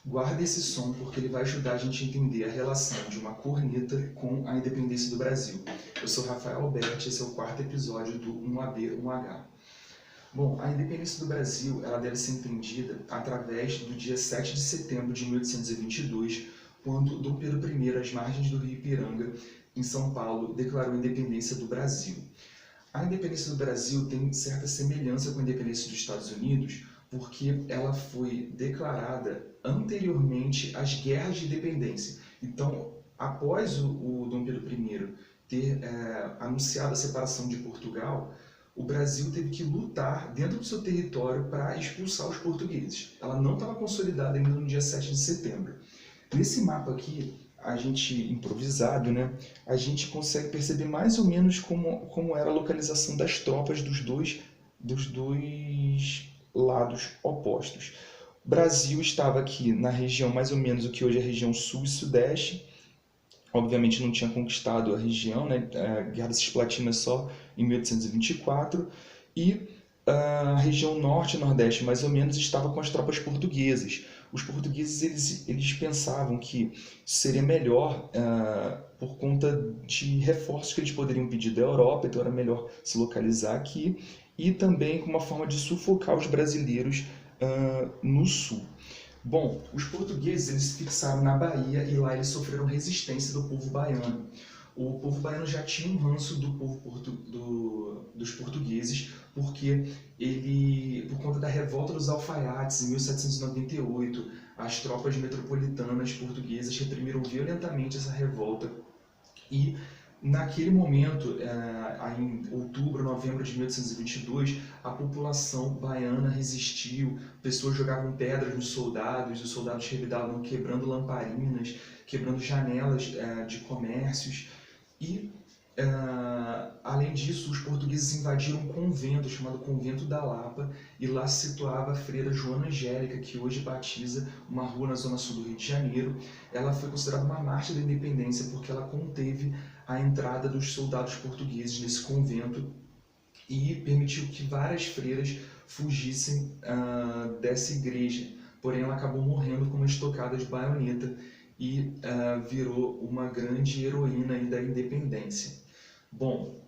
Guarda esse som porque ele vai ajudar a gente a entender a relação de uma corneta com a independência do Brasil. Eu sou Rafael Alberti, esse é o quarto episódio do 1AB, 1H. Bom, a independência do Brasil ela deve ser entendida através do dia 7 de setembro de 1822, quando Dom Pedro I, às margens do rio Ipiranga, em São Paulo, declarou a independência do Brasil. A independência do Brasil tem certa semelhança com a independência dos Estados Unidos, porque ela foi declarada anteriormente às guerras de independência. Então, após o Dom Pedro I ter anunciado a separação de Portugal, o Brasil teve que lutar dentro do seu território para expulsar os portugueses. Ela não estava consolidada ainda no dia 7 de setembro. Nesse mapa aqui, a gente improvisado, né, a gente consegue perceber mais ou menos como era a localização das tropas dos dois lados opostos. O Brasil estava aqui na região mais ou menos o que hoje é a região sul e sudeste. Obviamente não tinha conquistado a região, né? A Guerra da Cisplatina só em 1824. E a região norte e nordeste, mais ou menos, estava com as tropas portuguesas. Os portugueses eles pensavam que seria melhor por conta de reforços que eles poderiam pedir da Europa, então era melhor se localizar aqui, e também com uma forma de sufocar os brasileiros no sul. Bom, os portugueses eles se fixaram na Bahia e lá eles sofreram resistência do povo baiano. O povo baiano já tinha um ranço do povo dos portugueses, porque por conta da revolta dos alfaiates em 1798, as tropas metropolitanas portuguesas reprimiram violentamente essa revolta e naquele momento, em outubro, novembro de 1822, a população baiana resistiu, pessoas jogavam pedras nos soldados, os soldados revidavam quebrando lamparinas, quebrando janelas de comércios e, além disso, os portugueses invadiram um convento chamado Convento da Lapa e lá se situava a freira Joana Angélica, que hoje batiza uma rua na zona sul do Rio de Janeiro. Ela foi considerada uma mártir da independência porque ela conteve a entrada dos soldados portugueses nesse convento e permitiu que várias freiras fugissem dessa igreja. Porém, ela acabou morrendo com uma estocada de baioneta e virou uma grande heroína da independência. Bom,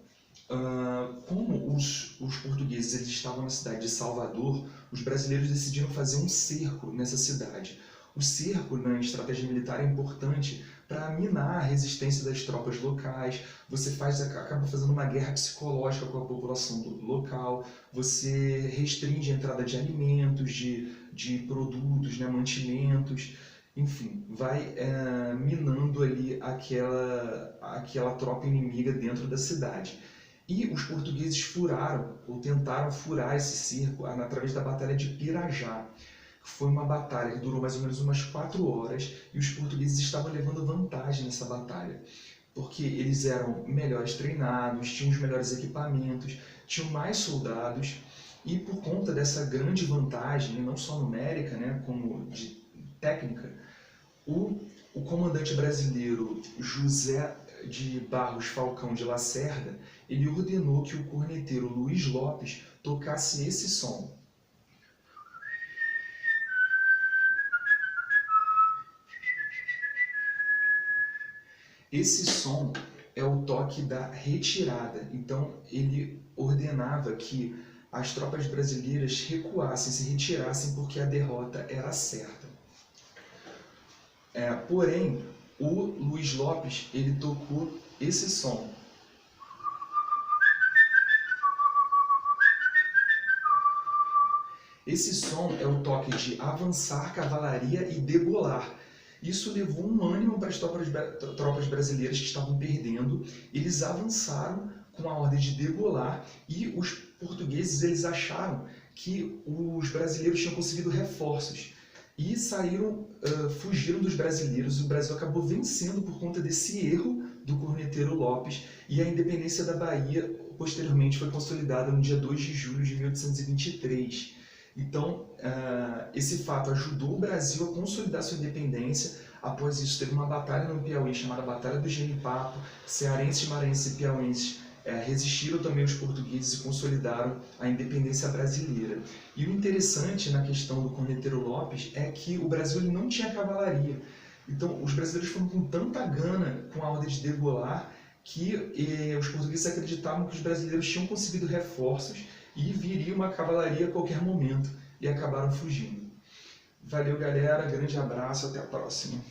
como os portugueses eles estavam na cidade de Salvador, os brasileiros decidiram fazer um cerco nessa cidade. O cerco na estratégia militar é importante para minar a resistência das tropas locais, você acaba fazendo uma guerra psicológica com a população local, você restringe a entrada de alimentos, de produtos, né, mantimentos, enfim, vai minando ali aquela tropa inimiga dentro da cidade. E os portugueses furaram, ou tentaram furar esse cerco através da Batalha de Pirajá. Foi uma batalha que durou mais ou menos umas 4 horas e os portugueses estavam levando vantagem nessa batalha, porque eles eram melhores treinados, tinham os melhores equipamentos, tinham mais soldados e por conta dessa grande vantagem, não só numérica, né, como de técnica, o comandante brasileiro José de Barros Falcão de Lacerda, ele ordenou que o corneteiro Luiz Lopes tocasse esse som. Esse som é o toque da retirada, então ele ordenava que as tropas brasileiras recuassem, se retirassem porque a derrota era certa. Porém, o Luiz Lopes ele tocou esse som. Esse som é o toque de avançar, cavalaria e degolar. Isso levou um ânimo para as tropas brasileiras que estavam perdendo. Eles avançaram com a ordem de degolar e os portugueses eles acharam que os brasileiros tinham conseguido reforços e fugiram dos brasileiros. O Brasil acabou vencendo por conta desse erro do corneteiro Lopes e a independência da Bahia posteriormente foi consolidada no dia 2 de julho de 1823. Então, esse fato ajudou o Brasil a consolidar sua independência. Após isso, teve uma batalha no Piauí chamada Batalha do Genipapo. Cearenses, maranhenses e piauenses resistiram também aos portugueses e consolidaram a independência brasileira. E o interessante na questão do Corneteiro Lopes é que o Brasil ele não tinha cavalaria. Então, os brasileiros foram com tanta gana com a ordem de degolar que os portugueses acreditavam que os brasileiros tinham conseguido reforços e viria uma cavalaria a qualquer momento, e acabaram fugindo. Valeu, galera, grande abraço, até a próxima.